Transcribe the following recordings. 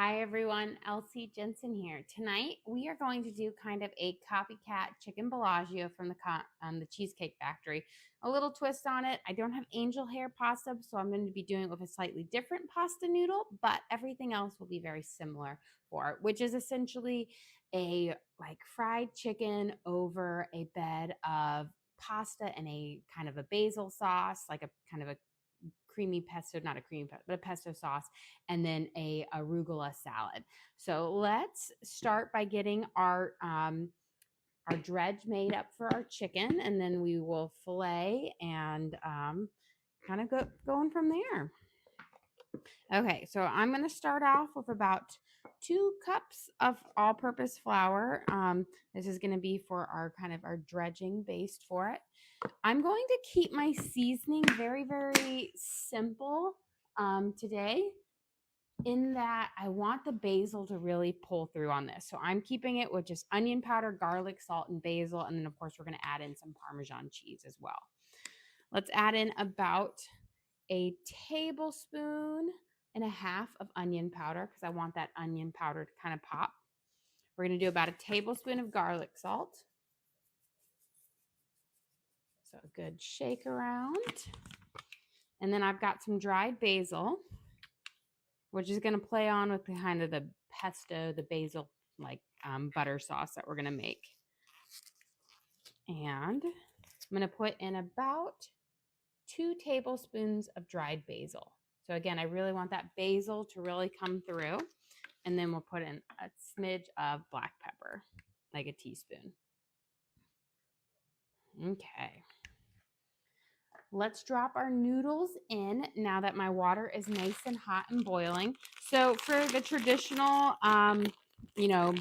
Hi everyone, Elsie Jensen here. Tonight we are going to do kind of a copycat chicken Bellagio from the Cheesecake Factory. A little twist on it. I don't have angel hair pasta, so I'm going to be doing it with a slightly different pasta noodle, but everything else will be very similar for it, which is essentially a like fried chicken over a bed of pasta and a kind of a basil sauce, like a kind of a creamy pesto, not a creamy pesto, but a pesto sauce, and then a arugula salad. So let's start by getting our dredge made up for our chicken, and then we will fillet and kind of going from there. Okay, so I'm going to start off with about 2 cups of all-purpose flour. This is going to be for our kind of our dredging based for it. I'm going to keep my seasoning very, very simple today, in that I want the basil to really pull through on this. So I'm keeping it with just onion powder, garlic, salt, and basil. And then, of course, we're going to add in some Parmesan cheese as well. Let's add in about a tablespoon and a half of onion powder because I want that onion powder to kind of pop. We're going to do about a tablespoon of garlic salt. So a good shake around. And then I've got some dried basil, which is going to play on with the kind of the pesto, the basil like butter sauce that we're going to make. And I'm going to put in about 2 tablespoons of dried basil. So again, I really want that basil to really come through. And then we'll put in a smidge of black pepper, like a teaspoon. Okay. Let's drop our noodles in now that my water is nice and hot and boiling. So for the traditional,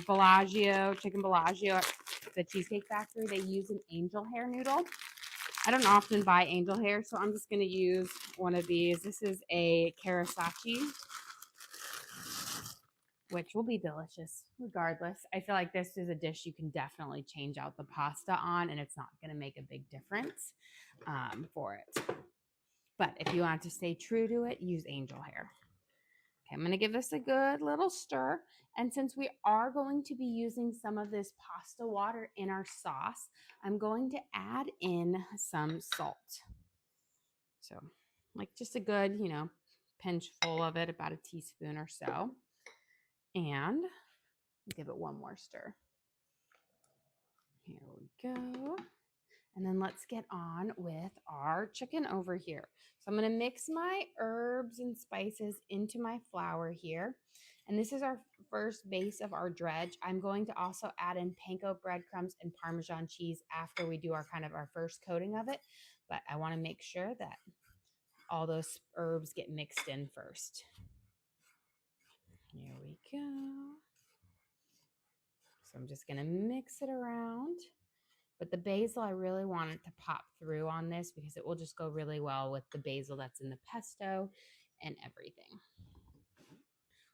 Bellagio, chicken Bellagio at the Cheesecake Factory, they use an angel hair noodle. I don't often buy angel hair, so I'm just going to use one of these. This is a Karasachi, which will be delicious regardless. I feel like this is a dish you can definitely change out the pasta on, and it's not going to make a big difference for it. But if you want to stay true to it, use angel hair. Okay, I'm going to give this a good little stir. And since we are going to be using some of this pasta water in our sauce, I'm going to add in some salt. So like just a good, pinch full of it, about a teaspoon or so. And give it one more stir. Here we go. And then let's get on with our chicken over here. So I'm going to mix my herbs and spices into my flour here. And this is our first base of our dredge. I'm going to also add in panko breadcrumbs and Parmesan cheese after we do our first coating of it. But I want to make sure that all those herbs get mixed in first. Here we go. So I'm just going to mix it around. But the basil, I really want it to pop through on this because it will just go really well with the basil that's in the pesto and everything.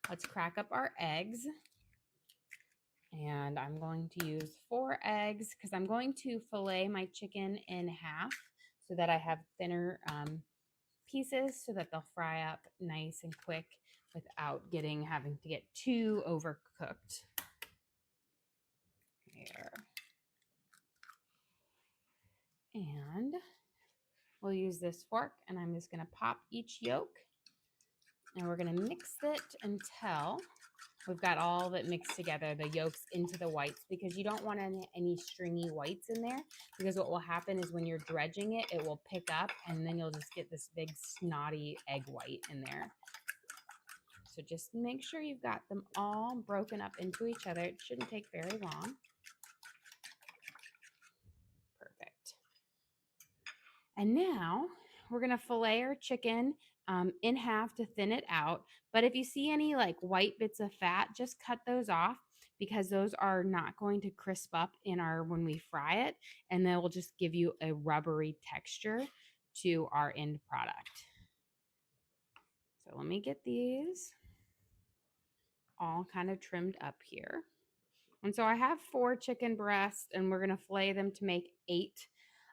Let's crack up our eggs. And I'm going to use 4 eggs because I'm going to fillet my chicken in half so that I have thinner pieces so that they'll fry up nice and quick without having to get too overcooked. Here. And we'll use this fork, and I'm just going to pop each yolk, and we're going to mix it until we've got all of it mixed together, the yolks into the whites, because you don't want any stringy whites in there, because what will happen is when you're dredging it, it will pick up, and then you'll just get this big snotty egg white in there. So just make sure you've got them all broken up into each other. It shouldn't take very long. And now we're going to fillet our chicken in half to thin it out. But if you see any like white bits of fat, just cut those off because those are not going to crisp up when we fry it. And they will just give you a rubbery texture to our end product. So let me get these all kind of trimmed up here. And so I have 4 chicken breasts, and we're going to fillet them to make 8.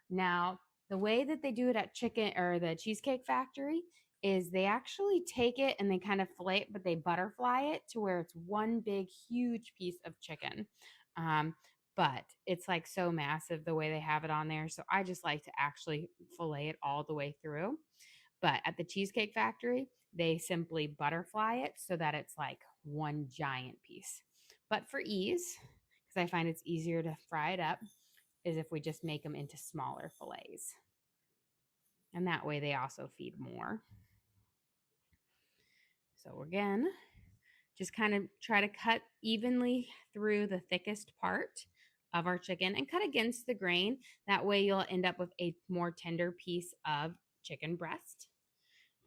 Now, the way that they do it at the Cheesecake Factory is they actually take it and they kind of fillet it, but they butterfly it to where it's one big, huge piece of chicken. But it's like so massive the way they have it on there. So I just like to actually fillet it all the way through. But at the Cheesecake Factory, they simply butterfly it so that it's like one giant piece. But for ease, because I find it's easier to fry it up, is if we just make them into smaller fillets. And that way they also feed more. So again, just kind of try to cut evenly through the thickest part of our chicken and cut against the grain. That way you'll end up with a more tender piece of chicken breast.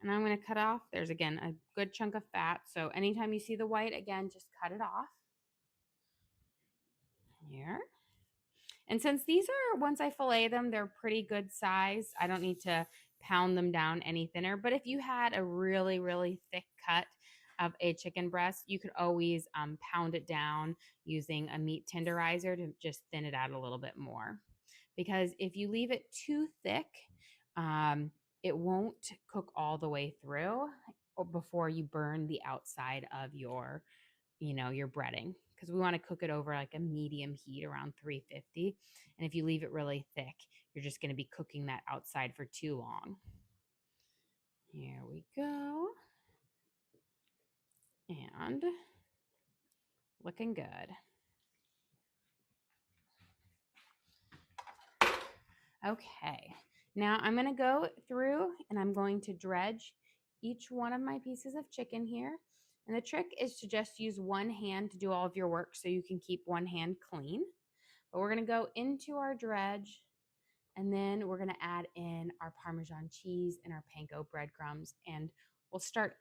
And I'm going to cut off, there's again a good chunk of fat. So anytime you see the white, again, just cut it off. Here. And since these are, once I fillet them, they're pretty good size. I don't need to pound them down any thinner. But if you had a really, really thick cut of a chicken breast, you could always pound it down using a meat tenderizer to just thin it out a little bit more. Because if you leave it too thick, it won't cook all the way through before you burn the outside of your breading, because we want to cook it over like a medium heat around 350. And if you leave it really thick, you're just going to be cooking that outside for too long. Here we go. And looking good. Okay, now I'm going to go through and I'm going to dredge each one of my pieces of chicken here. And the trick is to just use one hand to do all of your work so you can keep one hand clean. But we're going to go into our dredge, and then we're going to add in our Parmesan cheese and our panko breadcrumbs, and we'll start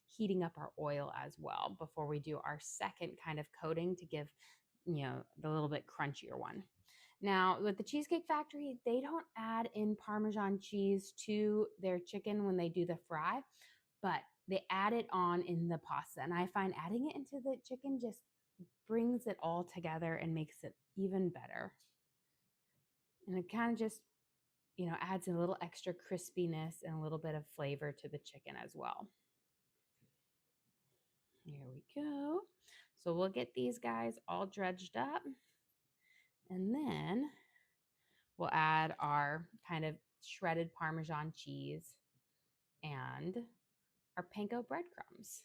heating up our oil as well before we do our second kind of coating to give, the little bit crunchier one. Now, with the Cheesecake Factory, they don't add in Parmesan cheese to their chicken when they do the fry, but they add it on in the pasta. And I find adding it into the chicken just brings it all together and makes it even better. And it kind of just, adds a little extra crispiness and a little bit of flavor to the chicken as well. Here we go. So we'll get these guys all dredged up. And then we'll add our kind of shredded Parmesan cheese and our panko breadcrumbs.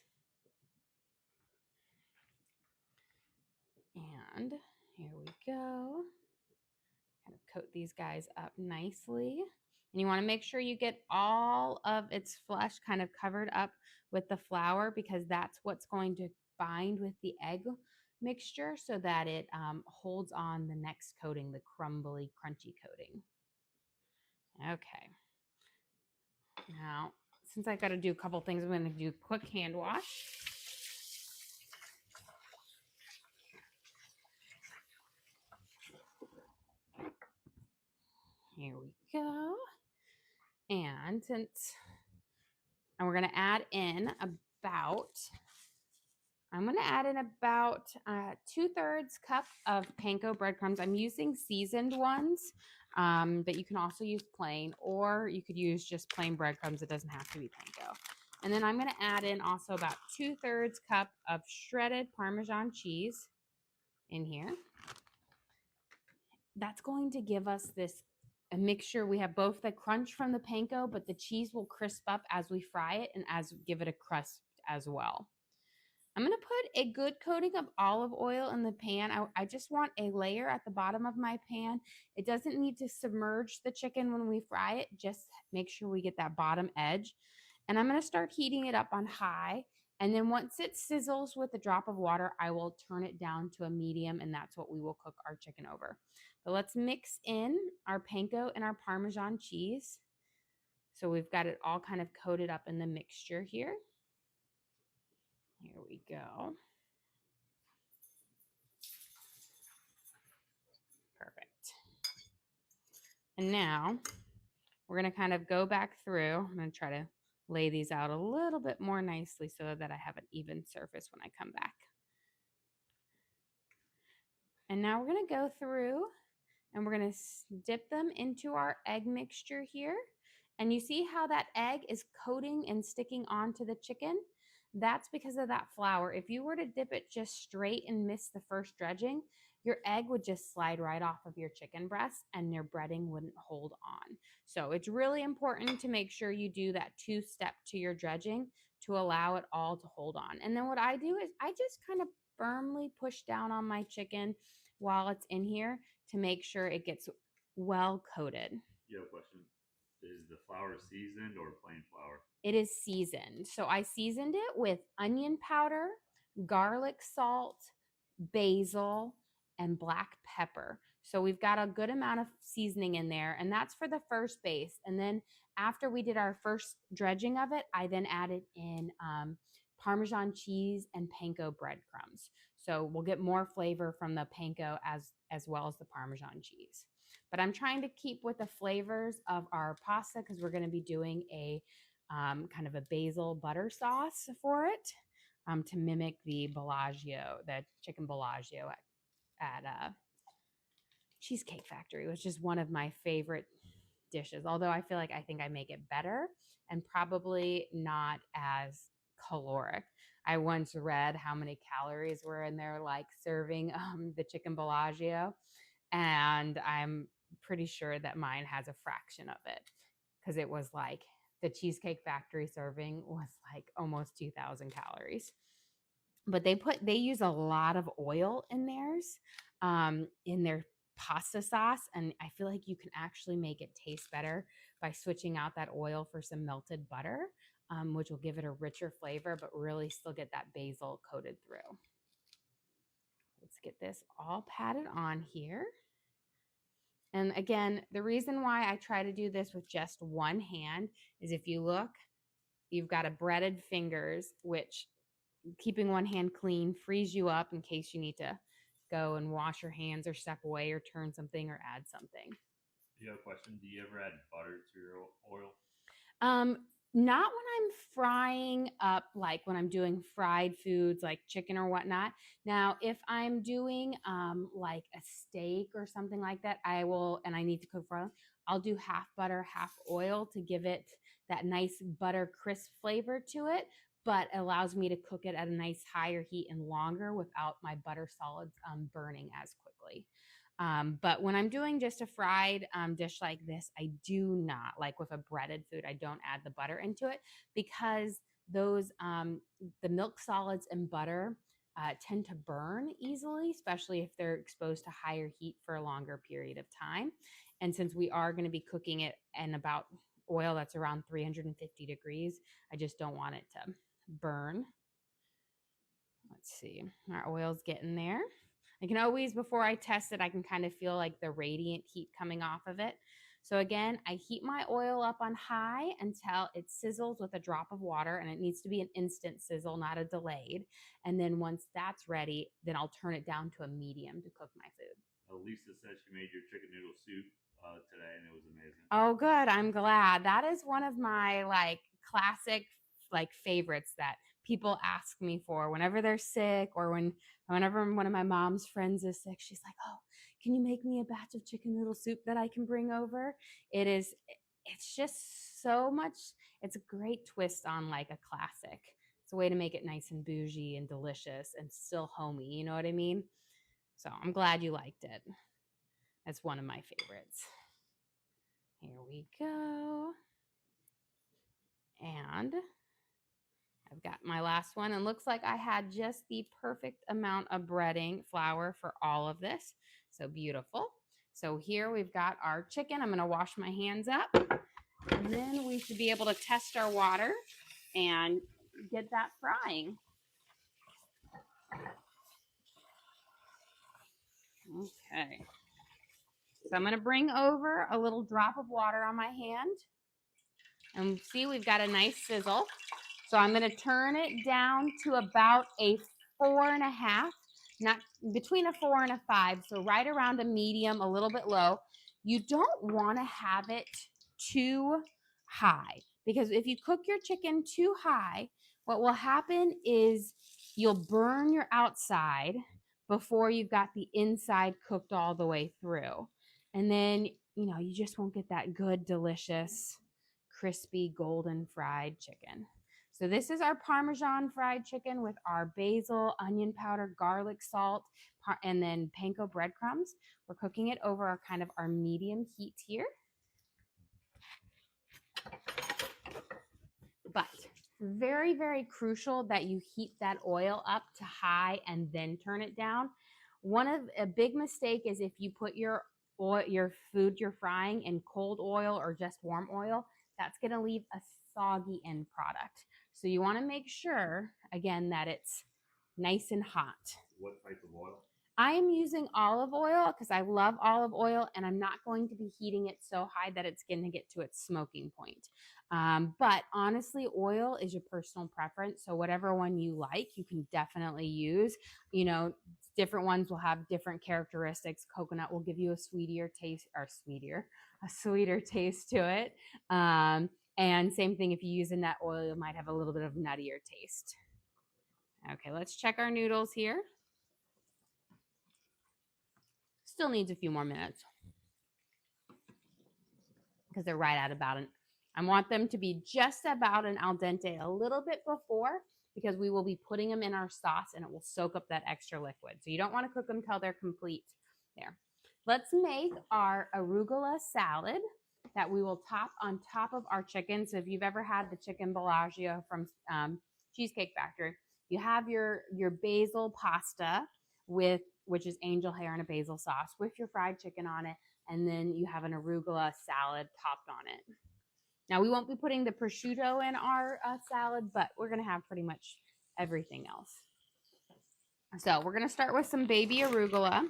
And here we go. Kind of coat these guys up nicely. And you want to make sure you get all of its flesh kind of covered up with the flour, because that's what's going to bind with the egg mixture so that it holds on the next coating, the crumbly, crunchy coating. Okay. Now, since I've got to do a couple things, I'm going to do a quick hand wash. Here we go. And we're going to add in about 2/3 cup of panko breadcrumbs. I'm using seasoned ones, but you can also use plain, or you could use just plain breadcrumbs. It doesn't have to be panko. And then I'm going to add in also about 2/3 cup of shredded Parmesan cheese in here. That's going to give us a mixture. We have both the crunch from the panko, but the cheese will crisp up as we fry it and give it a crust as well. I'm going to put a good coating of olive oil in the pan. I just want a layer at the bottom of my pan. It doesn't need to submerge the chicken when we fry it. Just make sure we get that bottom edge. And I'm going to start heating it up on high. And then once it sizzles with a drop of water, I will turn it down to a medium, and that's what we will cook our chicken over. But let's mix in our panko and our Parmesan cheese. So we've got it all kind of coated up in the mixture here. Here we go. Perfect. And now we're going to kind of go back through. I'm going to try to lay these out a little bit more nicely so that I have an even surface when I come back. And now we're going to go through and we're going to dip them into our egg mixture here. And you see how that egg is coating and sticking onto the chicken? That's because of that flour. If you were to dip it just straight and miss the first dredging, your egg would just slide right off of your chicken breast and your breading wouldn't hold on. So it's really important to make sure you do that 2-step to your dredging to allow it all to hold on. And then what I do is I just kind of firmly push down on my chicken while it's in here to make sure it gets well coated. You have a question. Is the flour seasoned or plain flour? It is seasoned. So I seasoned it with onion powder, garlic salt, basil, and black pepper. So we've got a good amount of seasoning in there, and that's for the first base. And then after we did our first dredging of it, I then added in Parmesan cheese and panko breadcrumbs. So we'll get more flavor from the panko as well as the Parmesan cheese. But I'm trying to keep with the flavors of our pasta because we're going to be doing a kind of a basil butter sauce for it to mimic the Bellagio, the chicken Bellagio at Cheesecake Factory, which is one of my favorite dishes. Although I feel like I think I make it better and probably not as caloric. I once read how many calories were in there, like serving the chicken Bellagio, and I'm pretty sure that mine has a fraction of it because it was like the Cheesecake Factory serving was like almost 2,000 calories. But they use a lot of oil in theirs, in their pasta sauce, and I feel like you can actually make it taste better by switching out that oil for some melted butter, which will give it a richer flavor, but really still get that basil coated through. Let's get this all patted on here. And again, the reason why I try to do this with just one hand is if you look, you've got a breaded fingers, which keeping one hand clean frees you up in case you need to go and wash your hands or step away or turn something or add something. Do you have a question? Do you ever add butter to your oil? Not when I'm frying up, like when I'm doing fried foods like chicken or whatnot. Now, if I'm doing like a steak or something like that, I will, and I need to cook for, I'll do half butter, half oil to give it that nice butter crisp flavor to it, but allows me to cook it at a nice higher heat and longer without my butter solids burning as quickly. But when I'm doing just a fried dish like this, I do not, like with a breaded food, I don't add the butter into it because those, the milk solids and butter tend to burn easily, especially if they're exposed to higher heat for a longer period of time. And since we are going to be cooking it in about oil that's around 350 degrees, I just don't want it to burn. Let's see, our oil's getting there. I can always, before I test it, I can kind of feel like the radiant heat coming off of it. So again, I heat my oil up on high until it sizzles with a drop of water, and it needs to be an instant sizzle, not a delayed. And then once that's ready, then I'll turn it down to a medium to cook my food. Lisa said she made your chicken noodle soup today, and it was amazing. Oh, good. I'm glad. That is one of my like classic like favorites that people ask me for whenever they're sick or whenever one of my mom's friends is sick. She's like, "Oh, can you make me a batch of chicken noodle soup that I can bring over?" It's just so much. It's a great twist on like a classic. It's a way to make it nice and bougie and delicious and still homey. You know what I mean? So I'm glad you liked it. That's one of my favorites. Here we go. And I've got my last one, and looks like I had just the perfect amount of breading flour for all of this. So beautiful. So here we've got our chicken. I'm going to wash my hands up, and then we should be able to test our water and get that frying. Okay. So I'm going to bring over a little drop of water on my hand. And see, we've got a nice sizzle. So I'm going to turn it down to about a 4.5, not between a 4 and a 5. So right around a medium, a little bit low. You don't want to have it too high because if you cook your chicken too high, what will happen is you'll burn your outside before you've got the inside cooked all the way through. And then, you just won't get that good, delicious, crispy golden fried chicken. So this is our Parmesan fried chicken with our basil, onion powder, garlic salt, and then panko breadcrumbs. We're cooking it over our kind of our medium heat here. But very, very crucial that you heat that oil up to high and then turn it down. A big mistake is if you put your food you're frying in cold oil or just warm oil, that's going to leave a soggy end product. So you want to make sure, again, that it's nice and hot. What type of oil? I am using olive oil because I love olive oil, and I'm not going to be heating it so high that it's going to get to its smoking point. But honestly, oil is your personal preference. So whatever one you like, you can definitely use. You know, different ones will have different characteristics. Coconut will give you a sweeter taste to it. And same thing, if you use a nut oil, you might have a little bit of nuttier taste. Okay, let's check our noodles here. Still needs a few more minutes because they're right at about I want them to be just about an al dente, a little bit before, because we will be putting them in our sauce and it will soak up that extra liquid. So you don't want to cook them till they're complete there. Let's make our arugula salad that we will top on top of our chicken. So if you've ever had the chicken Bellagio from Cheesecake Factory, you have your basil pasta which is angel hair and a basil sauce with your fried chicken on it. And then you have an arugula salad topped on it. Now, we won't be putting the prosciutto in our salad, but we're going to have pretty much everything else. So we're going to start with some baby arugula,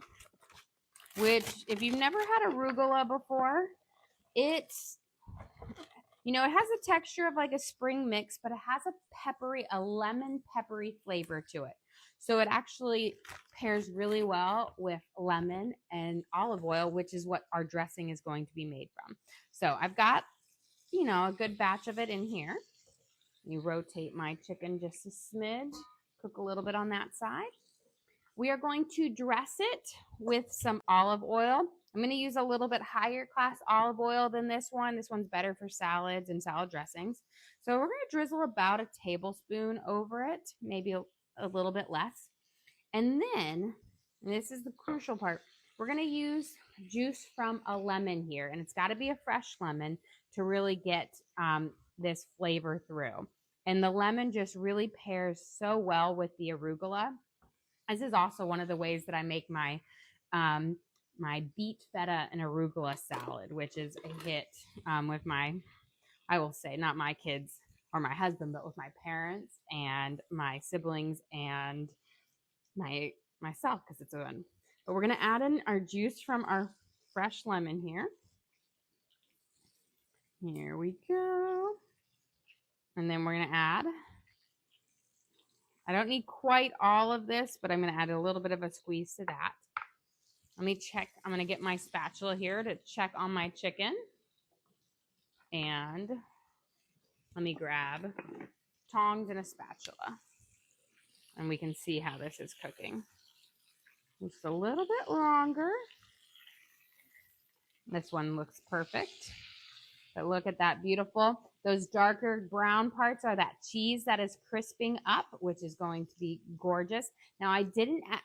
which if you've never had arugula before, it's, it has a texture of like a spring mix, but it has a lemon peppery flavor to it. So it actually pairs really well with lemon and olive oil, which is what our dressing is going to be made from. So I've got, a good batch of it in here. You rotate my chicken just a smidge, cook a little bit on that side. We are going to dress it with some olive oil. I'm going to use a little bit higher class olive oil than this one. This one's better for salads and salad dressings. So we're going to drizzle about a tablespoon over it, maybe a little bit less. And then, and this is the crucial part, we're going to use juice from a lemon here. And it's got to be a fresh lemon to really get this flavor through. And the lemon just really pairs so well with the arugula. This is also one of the ways that I make my my beet feta and arugula salad, which is a hit with I will say, not my kids or my husband, but with my parents and my siblings and myself, because it's a one. But we're going to add in our juice from our fresh lemon here. Here we go. And then we're going to add, I don't need quite all of this, but I'm going to add a little bit of a squeeze to that. Let me check. I'm going to get my spatula here to check on my chicken. And let me grab tongs and a spatula. And we can see how this is cooking. Just a little bit longer. This one looks perfect. But look at that beautiful. Those darker brown parts are that cheese that is crisping up, which is going to be gorgeous. Now, I didn't add,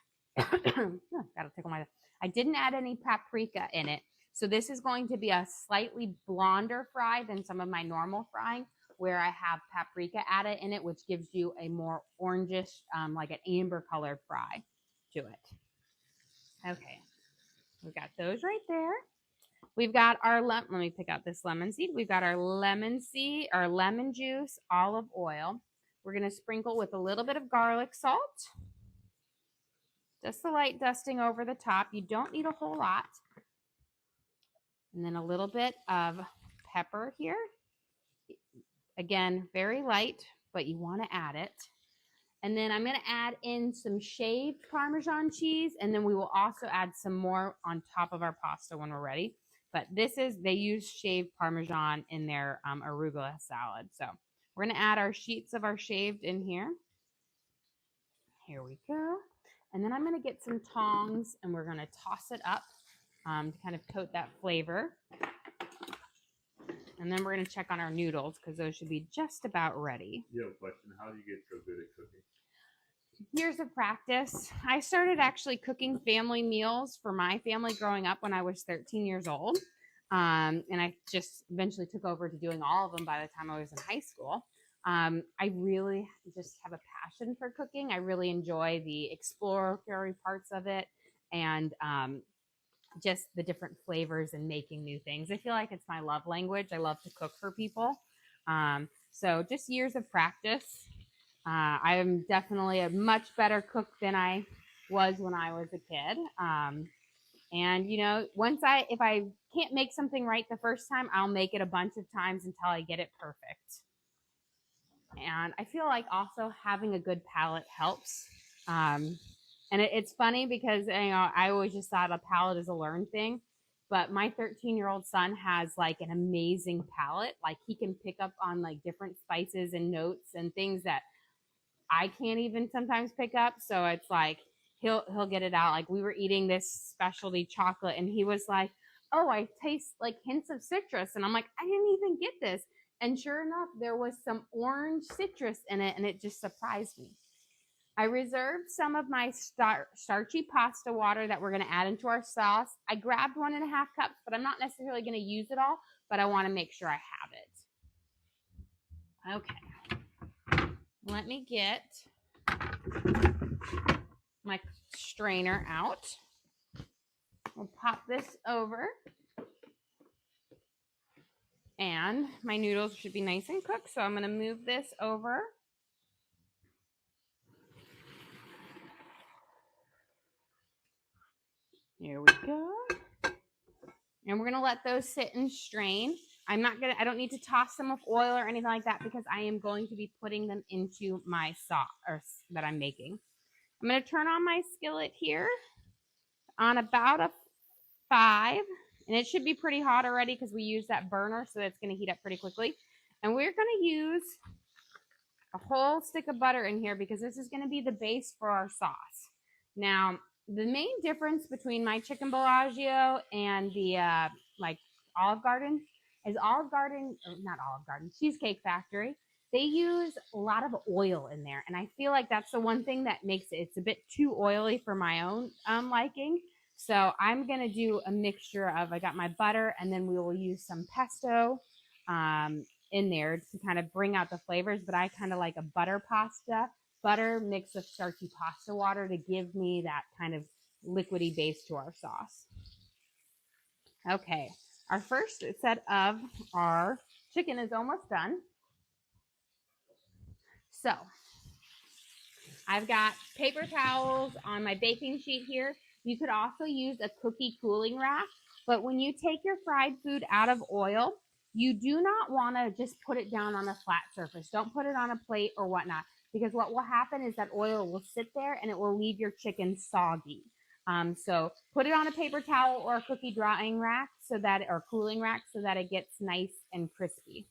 gotta tickle my, I didn't add any paprika in it. So this is going to be a slightly blonder fry than some of my normal frying, where I have paprika added in it, which gives you a more orangish, like an amber colored fry to it. Okay, we've got those right there. We've got our, let me pick out this lemon seed. We've got our lemon seed, our lemon juice, olive oil. We're going to sprinkle with a little bit of garlic salt. Just a light dusting over the top. You don't need a whole lot. And then a little bit of pepper here. Again, very light, but you want to add it. And then I'm going to add in some shaved Parmesan cheese, and then we will also add some more on top of our pasta when we're ready. But they use shaved Parmesan in their arugula salad. So we're going to add our sheets of our shaved in here. Here we go. And then I'm going to get some tongs, and we're going to toss it up to kind of coat that flavor. And then we're going to check on our noodles because those should be just about ready. You have a question. How do you get so good at cooking? Years of practice. I started actually cooking family meals for my family growing up when I was 13 years old. And I just eventually took over to doing all of them by the time I was in high school. I really just have a passion for cooking. I really enjoy the exploratory parts of it and just the different flavors and making new things. I feel like it's my love language. I love to cook for people. So just years of practice. I am definitely a much better cook than I was when I was a kid. And you know, if I can't make something right the first time, I'll make it a bunch of times until I get it perfect. And I feel like also having a good palate helps. And it's funny because, you know, I always just thought a palate is a learned thing. But my 13-year-old son has like an amazing palate. Like he can pick up on like different spices and notes and things that I can't even sometimes pick up. So it's like he'll get it out. Like we were eating this specialty chocolate and he was like, "Oh, I taste like hints of citrus." And I'm like, "I didn't even get this." And sure enough, there was some orange citrus in it and it just surprised me. I reserved some of my starchy pasta water that we're going to add into our sauce. I grabbed 1.5 cups, but I'm not necessarily going to use it all, but I want to make sure I have it. Okay. Let me get my strainer out. We'll pop this over. And my noodles should be nice and cooked, so I'm going to move this over. Here we go. And we're going to let those sit and strain. I don't need to toss them with oil or anything like that because I am going to be putting them into my sauce that I'm making. I'm going to turn on my skillet here on about a 5. And it should be pretty hot already because we use that burner, so it's going to heat up pretty quickly. And we're going to use a whole stick of butter in here because this is going to be the base for our sauce. Now, the main difference between my chicken Bellagio and the Olive Garden is Cheesecake Factory. They use a lot of oil in there, and I feel like that's the one thing that makes it's a bit too oily for my own liking. So I'm gonna do a mixture of I got my butter, and then we will use some pesto in there to kind of bring out the flavors. But I kind of like a butter mix of starchy pasta water to give me that kind of liquidy base to our sauce. Okay, our first set of our chicken is almost done. So I've got paper towels on my baking sheet here. You could also use a cookie cooling rack, but when you take your fried food out of oil, you do not want to just put it down on a flat surface. Don't put it on a plate or whatnot, because what will happen is that oil will sit there and it will leave your chicken soggy. So put it on a paper towel or a cookie drying rack or cooling rack so that it gets nice and crispy.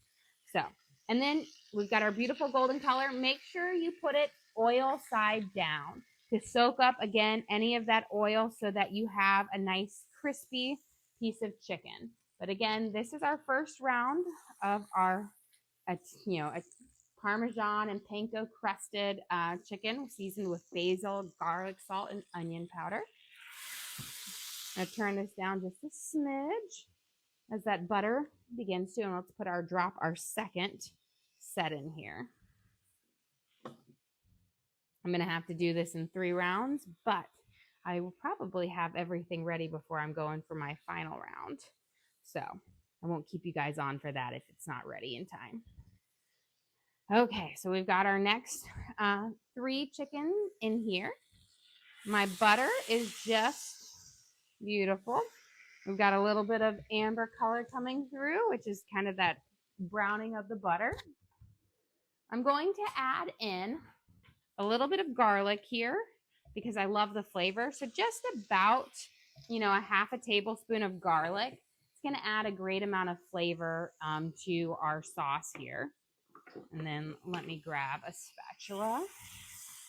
So, and then we've got our beautiful golden color. Make sure you put it oil side down to soak up again any of that oil so that you have a nice crispy piece of chicken. But again, this is our first round of our, a Parmesan and panko crusted chicken seasoned with basil, garlic, salt, and onion powder. I'm going to turn this down just a smidge as that butter begins to, and let's drop our second set in here. I'm going to have to do this in 3 rounds, but I will probably have everything ready before I'm going for my final round. So I won't keep you guys on for that if it's not ready in time. Okay, so we've got our next 3 chicken in here. My butter is just beautiful. We've got a little bit of amber color coming through, which is kind of that browning of the butter. I'm going to add in a little bit of garlic here because I love the flavor. So just about, a half a tablespoon of garlic. It's going to add a great amount of flavor to our sauce here. And then let me grab a spatula.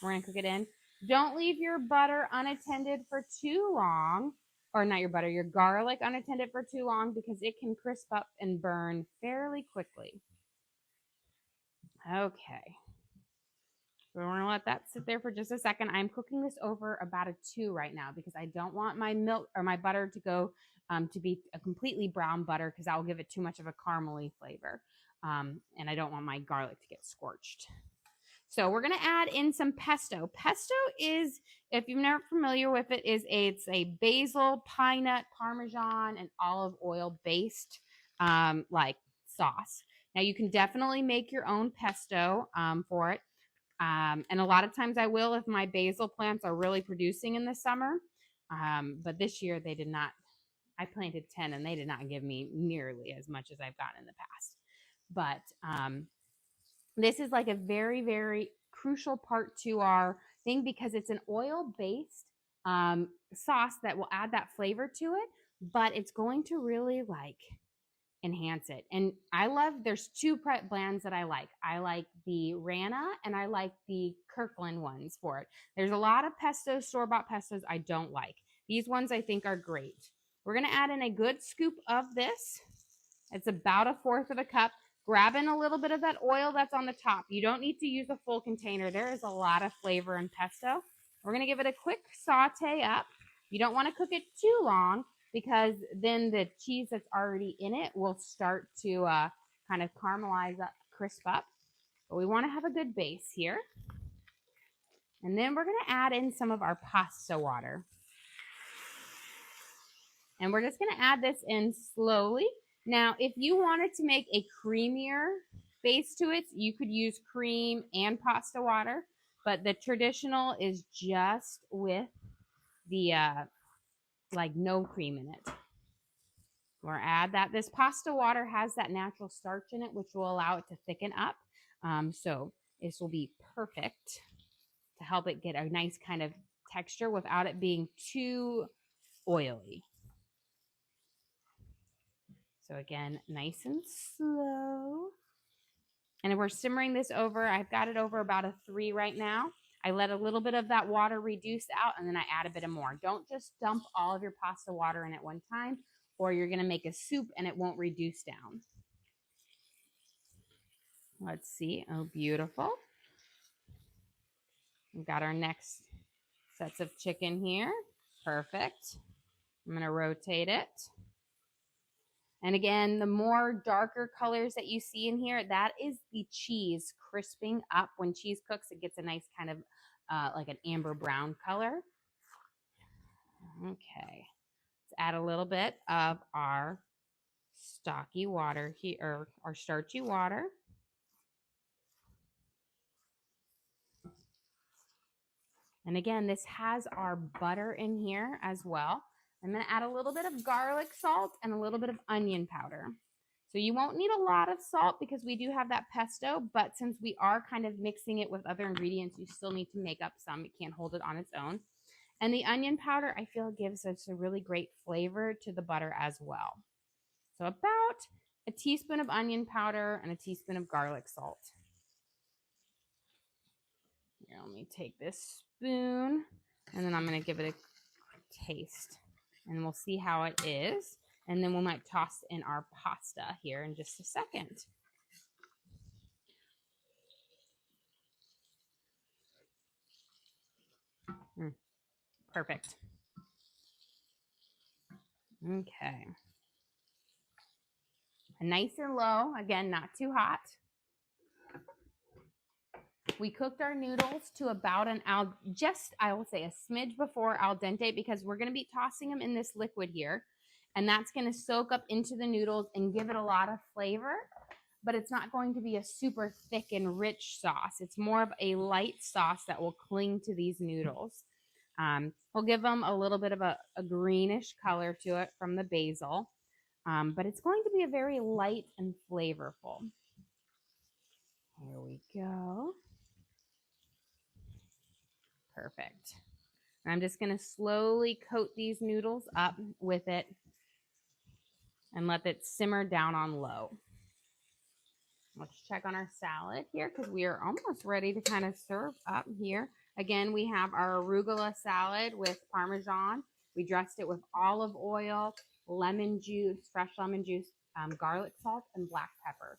We're going to cook it in. Don't leave your butter unattended for too long. or not your butter, your garlic unattended for too long because it can crisp up and burn fairly quickly. Okay. So we're gonna let that sit there for just a second. I'm cooking this over about a 2 right now because I don't want my milk or my butter to go to be a completely brown butter because that will give it too much of a caramely flavor. And I don't want my garlic to get scorched. So we're gonna add in some pesto. Pesto is, if you're not familiar with it, it's a basil, pine nut, Parmesan, and olive oil based like sauce. Now you can definitely make your own pesto for it. And a lot of times I will if my basil plants are really producing in the summer. But this year they did not. I planted 10 and they did not give me nearly as much as I've gotten in the past. But this is like a very, very crucial part to our thing because it's an oil-based sauce that will add that flavor to it, but it's going to really like enhance it. And I love, there's 2 brands that I like. I like the Rana and I like the Kirkland ones for it. There's a lot of pestos, store-bought pestos I don't like. These ones I think are great. We're going to add in a good scoop of this. It's about 1/4 of a cup. Grab in a little bit of that oil that's on the top. You don't need to use a full container. There is a lot of flavor in pesto. We're going to give it a quick saute up. You don't want to cook it too long because then the cheese that's already in it will start to kind of caramelize up, crisp up. But we want to have a good base here. And then we're going to add in some of our pasta water. And we're just going to add this in slowly. Now, if you wanted to make a creamier base to it, you could use cream and pasta water. But the traditional is just with the like no cream in it. We're gonna add that. This pasta water has that natural starch in it, which will allow it to thicken up. So this will be perfect to help it get a nice kind of texture without it being too oily. So again, nice and slow. And we're simmering this over. I've got it over about a 3 right now. I let a little bit of that water reduce out and then I add a bit of more. Don't just dump all of your pasta water in at one time or you're going to make a soup and it won't reduce down. Let's see. Oh, beautiful. We've got our next sets of chicken here. Perfect. I'm going to rotate it. And again, the more darker colors that you see in here, that is the cheese crisping up. When cheese cooks, it gets a nice kind of like an amber brown color. Okay. Let's add a little bit of our stocky water here, or our starchy water. And again, this has our butter in here as well. I'm going to add a little bit of garlic salt and a little bit of onion powder. So you won't need a lot of salt because we do have that pesto, but since we are kind of mixing it with other ingredients, you still need to make up some. It can't hold it on its own. And the onion powder, I feel, gives us a really great flavor to the butter as well. So about a teaspoon of onion powder and a teaspoon of garlic salt. Here, let me take this spoon, and then I'm going to give it a taste. And we'll see how it is. And then we might toss in our pasta here in just a second. Perfect. Okay. Nice and low. Again, not too hot. We cooked our noodles to about I will say a smidge before al dente because we're going to be tossing them in this liquid here. And that's going to soak up into the noodles and give it a lot of flavor. But it's not going to be a super thick and rich sauce. It's more of a light sauce that will cling to these noodles. We'll give them a little bit of a greenish color to it from the basil. But it's going to be a very light and flavorful. Here we go. Perfect. And I'm just going to slowly coat these noodles up with it and let it simmer down on low. Let's check on our salad here because we are almost ready to kind of serve up here. Again, we have our arugula salad with Parmesan. We dressed it with olive oil, lemon juice, fresh lemon juice, garlic salt, and black pepper.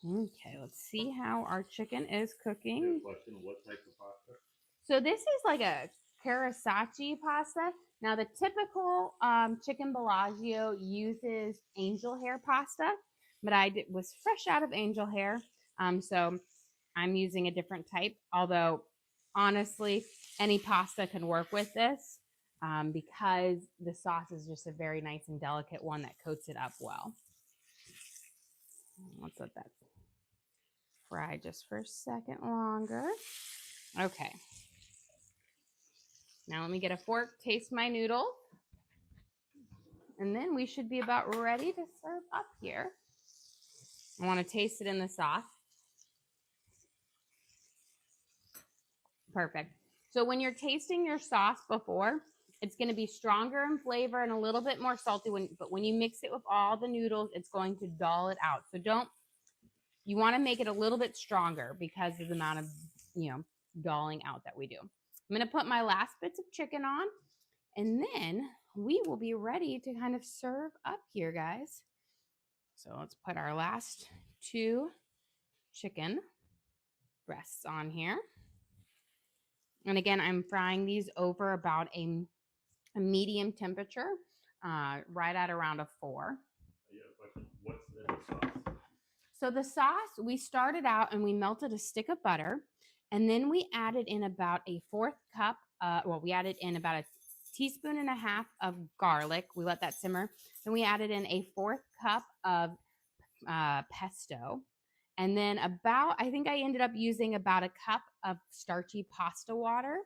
Okay, let's see how our chicken is cooking. Question, what type of pasta? So this is like a Karasaki pasta. Now the typical chicken Bellagio uses angel hair pasta, but was fresh out of angel hair. So I'm using a different type, although honestly, any pasta can work with this because the sauce is just a very nice and delicate one that coats it up well. Let's let that fry just for a second longer. Okay. Now let me get a fork, taste my noodle, and then we should be about ready to serve up here. I want to taste it in the sauce. Perfect. So when you're tasting your sauce before, it's going to be stronger in flavor and a little bit more salty. But when you mix it with all the noodles, it's going to dull it out. So you want to make it a little bit stronger because of the amount of, dulling out that we do. I'm going to put my last bits of chicken on, and then we will be ready to kind of serve up here, guys. So let's put our last 2 chicken breasts on here. And again, I'm frying these over about a medium temperature, right at around a 4. Question, what's in the sauce? So the sauce, we started out and we melted a stick of butter, and then we added in about a 4th cup. We added in about a teaspoon and a half of garlic. We let that simmer. Then we added in a 4th cup of pesto. And then I think I ended up using about a cup of starchy pasta water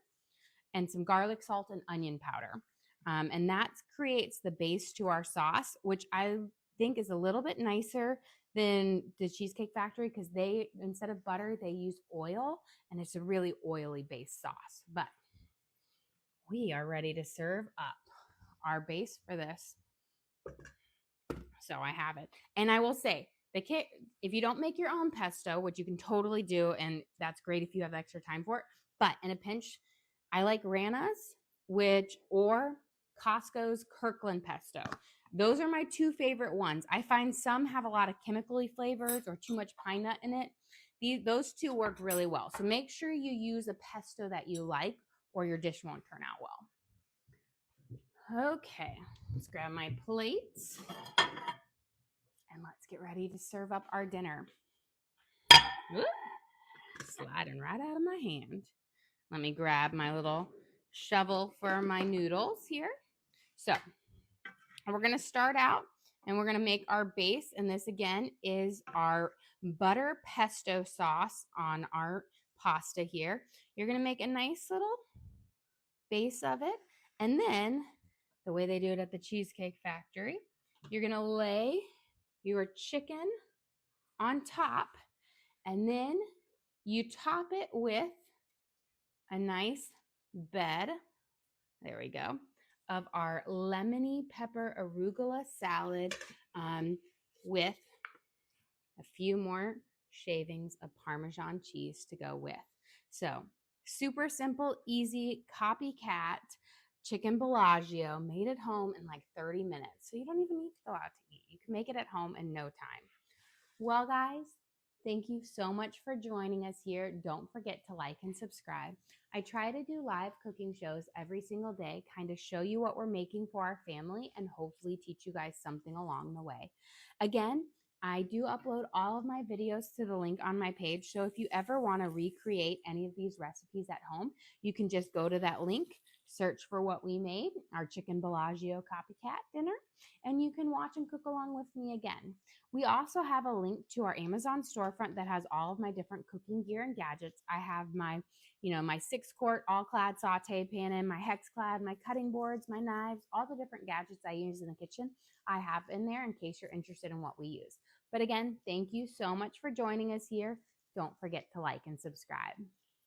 and some garlic salt and onion powder. And that creates the base to our sauce, which I think is a little bit nicer than the Cheesecake Factory because they, instead of butter, they use oil, and it's a really oily based sauce. But we are ready to serve up our base for this. So I have it. And I will say, if you don't make your own pesto, which you can totally do, and that's great if you have extra time for it, but in a pinch, I like Rana's, or Costco's Kirkland pesto. Those are my 2 favorite ones. I find some have a lot of chemically flavors or too much pine nut in it. Those 2 work really well. So make sure you use a pesto that you like, or your dish won't turn out well. Okay, let's grab my plates. And let's get ready to serve up our dinner. Whoop, sliding right out of my hand. Let me grab my little shovel for my noodles here. So we're going to start out and we're going to make our base. And this again is our butter pesto sauce on our pasta here. You're going to make a nice little base of it. And then the way they do it at the Cheesecake Factory, you're going to lay your chicken on top, and then you top it with a nice bed, there we go, of our lemony pepper arugula salad with a few more shavings of Parmesan cheese to go with. So super simple, easy, copycat chicken Bellagio made at home in like 30 minutes. So you don't even need to go out to eat. You can make it at home in no time. Well, guys, thank you so much for joining us here. Don't forget to like and subscribe. I try to do live cooking shows every single day, kind of show you what we're making for our family and hopefully teach you guys something along the way. Again, I do upload all of my videos to the link on my page. So if you ever want to recreate any of these recipes at home, you can just go to that link, search for what we made, our chicken Bellagio copycat dinner, and you can watch and cook along with me again. We also have a link to our Amazon storefront that has all of my different cooking gear and gadgets. I have my, my 6-quart all-clad saute pan in, my hex-clad, my cutting boards, my knives, all the different gadgets I use in the kitchen. I have in there in case you're interested in what we use. But again, thank you so much for joining us here. Don't forget to like and subscribe.